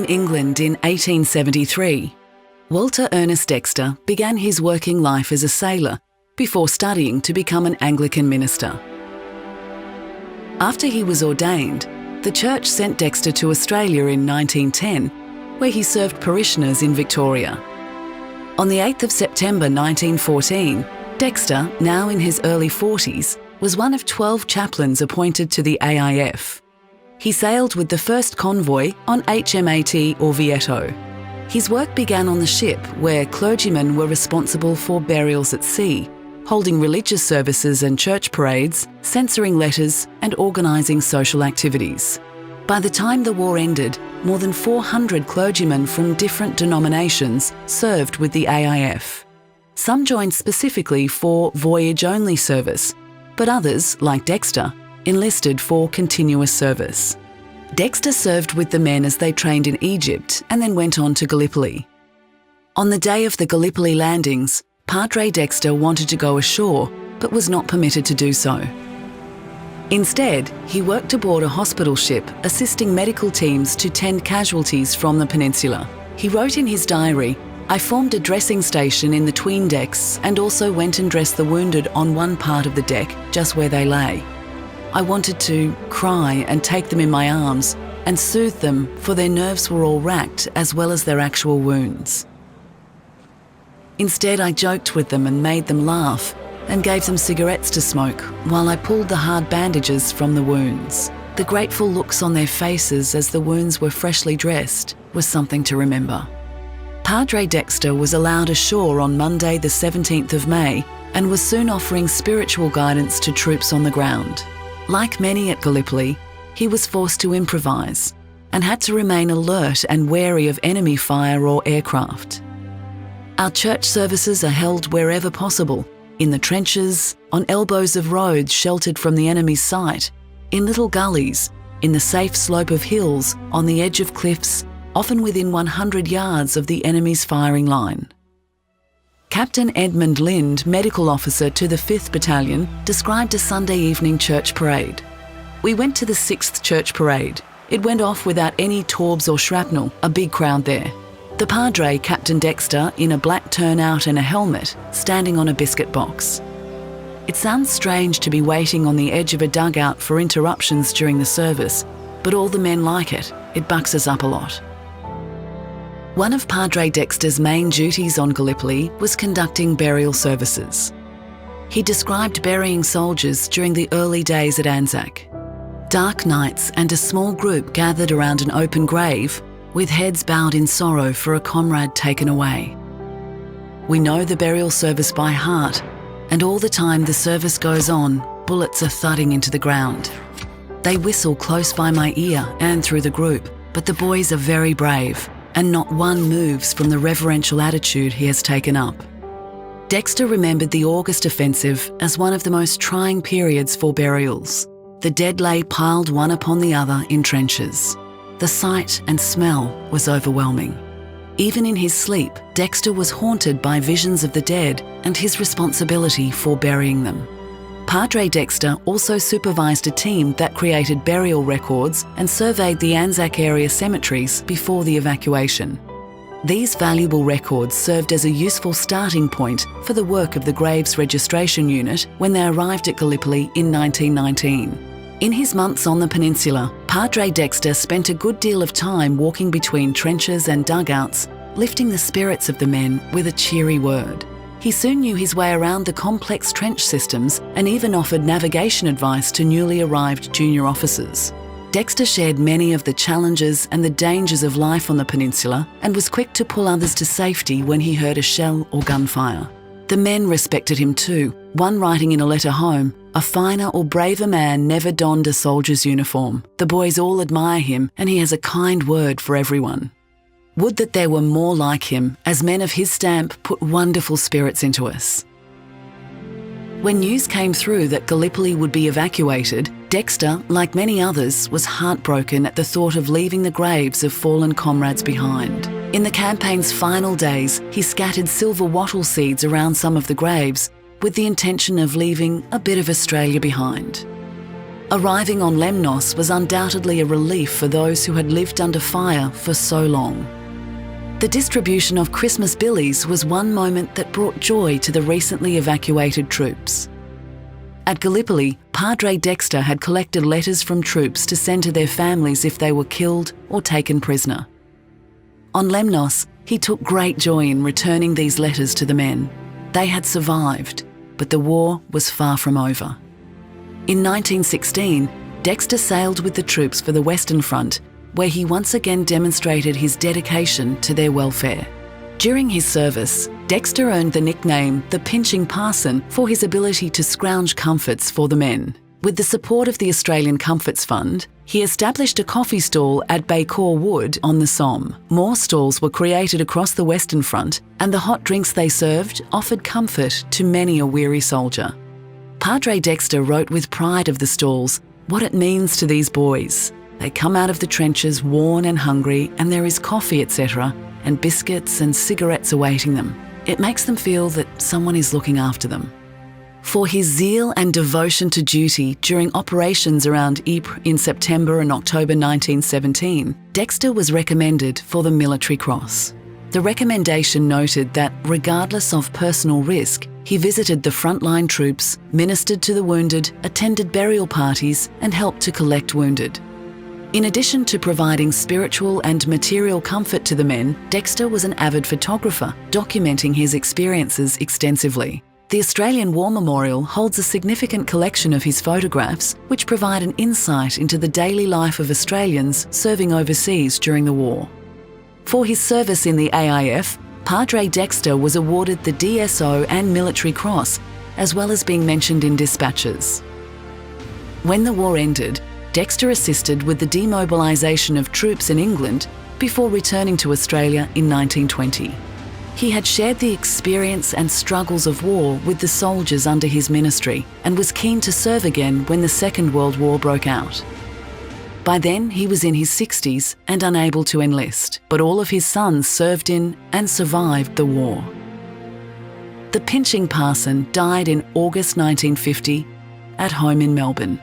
England in 1873, Walter Ernest Dexter began his working life as a sailor before studying to become an Anglican minister. After he was ordained, the church sent Dexter to Australia in 1910, where he served parishioners in Victoria. On the 8th of September 1914, Dexter, now in his early 40s, was one of 12 chaplains appointed to the AIF. He sailed with the first convoy on HMAT Orvieto. His work began on the ship, where clergymen were responsible for burials at sea, holding religious services and church parades, censoring letters, and organising social activities. By the time the war ended, more than 400 clergymen from different denominations served with the AIF. Some joined specifically for voyage-only service, but others, like Dexter, enlisted for continuous service. Dexter served with the men as they trained in Egypt and then went on to Gallipoli. On the day of the Gallipoli landings, Padre Dexter wanted to go ashore, but was not permitted to do so. Instead, he worked aboard a hospital ship, assisting medical teams to tend casualties from the peninsula. He wrote in his diary, "I formed a dressing station in the 'tween decks and also went and dressed the wounded on one part of the deck, just where they lay. I wanted to cry and take them in my arms and soothe them, for their nerves were all racked as well as their actual wounds. Instead, I joked with them and made them laugh and gave them cigarettes to smoke while I pulled the hard bandages from the wounds. The grateful looks on their faces as the wounds were freshly dressed was something to remember." Padre Dexter was allowed ashore on Monday the 17th of May and was soon offering spiritual guidance to troops on the ground. Like many at Gallipoli, he was forced to improvise and had to remain alert and wary of enemy fire or aircraft. Our church services are held wherever possible, in the trenches, on elbows of roads sheltered from the enemy's sight, in little gullies, in the safe slope of hills, on the edge of cliffs, often within 100 yards of the enemy's firing line. Captain Edmund Lind, medical officer to the 5th Battalion, described a Sunday evening church parade. "We went to the 6th church parade. It went off without any torbs or shrapnel, a big crowd there. The Padre, Captain Dexter, in a black turnout and a helmet, standing on a biscuit box. It sounds strange to be waiting on the edge of a dugout for interruptions during the service, but all the men like it. It bucks us up a lot." One of Padre Dexter's main duties on Gallipoli was conducting burial services. He described burying soldiers during the early days at Anzac. Dark nights and a small group gathered around an open grave, with heads bowed in sorrow for a comrade taken away. "We know the burial service by heart, and all the time the service goes on, bullets are thudding into the ground. They whistle close by my ear and through the group, but the boys are very brave, and not one moves from the reverential attitude he has taken up." Dexter remembered the August offensive as one of the most trying periods for burials. The dead lay piled one upon the other in trenches. The sight and smell was overwhelming. Even in his sleep, Dexter was haunted by visions of the dead and his responsibility for burying them. Padre Dexter also supervised a team that created burial records and surveyed the Anzac area cemeteries before the evacuation. These valuable records served as a useful starting point for the work of the Graves Registration Unit when they arrived at Gallipoli in 1919. In his months on the peninsula, Padre Dexter spent a good deal of time walking between trenches and dugouts, lifting the spirits of the men with a cheery word. He soon knew his way around the complex trench systems and even offered navigation advice to newly arrived junior officers. Dexter shared many of the challenges and the dangers of life on the peninsula and was quick to pull others to safety when he heard a shell or gunfire. The men respected him too, one writing in a letter home, "A finer or braver man never donned a soldier's uniform. The boys all admire him and he has a kind word for everyone." Would that there were more like him, as men of his stamp put wonderful spirits into us. When news came through that Gallipoli would be evacuated, Dexter, like many others, was heartbroken at the thought of leaving the graves of fallen comrades behind. In the campaign's final days, he scattered silver wattle seeds around some of the graves with the intention of leaving a bit of Australia behind. Arriving on Lemnos was undoubtedly a relief for those who had lived under fire for so long. The distribution of Christmas billies was one moment that brought joy to the recently evacuated troops. At Gallipoli, Padre Dexter had collected letters from troops to send to their families if they were killed or taken prisoner. On Lemnos, he took great joy in returning these letters to the men. They had survived, but the war was far from over. In 1916, Dexter sailed with the troops for the Western Front, where he once again demonstrated his dedication to their welfare. During his service, Dexter earned the nickname the Pinching Parson for his ability to scrounge comforts for the men. With the support of the Australian Comforts Fund, he established a coffee stall at Baycore Wood on the Somme. More stalls were created across the Western Front, and the hot drinks they served offered comfort to many a weary soldier. Padre Dexter wrote with pride of the stalls what it means to these boys. They come out of the trenches worn and hungry, and there is coffee, etc., and biscuits and cigarettes awaiting them. It makes them feel that someone is looking after them. For his zeal and devotion to duty during operations around Ypres in September and October 1917, Dexter was recommended for the Military Cross. The recommendation noted that, regardless of personal risk, he visited the frontline troops, ministered to the wounded, attended burial parties, and helped to collect wounded. In addition to providing spiritual and material comfort to the men, Dexter was an avid photographer, documenting his experiences extensively. The Australian War Memorial holds a significant collection of his photographs, which provide an insight into the daily life of Australians serving overseas during the war. For his service in the AIF, Padre Dexter was awarded the DSO and Military Cross, as well as being mentioned in dispatches. When the war ended, Dexter assisted with the demobilisation of troops in England before returning to Australia in 1920. He had shared the experience and struggles of war with the soldiers under his ministry and was keen to serve again when the Second World War broke out. By then, he was in his 60s and unable to enlist, but all of his sons served in and survived the war. The Pinching Parson died in August 1950 at home in Melbourne.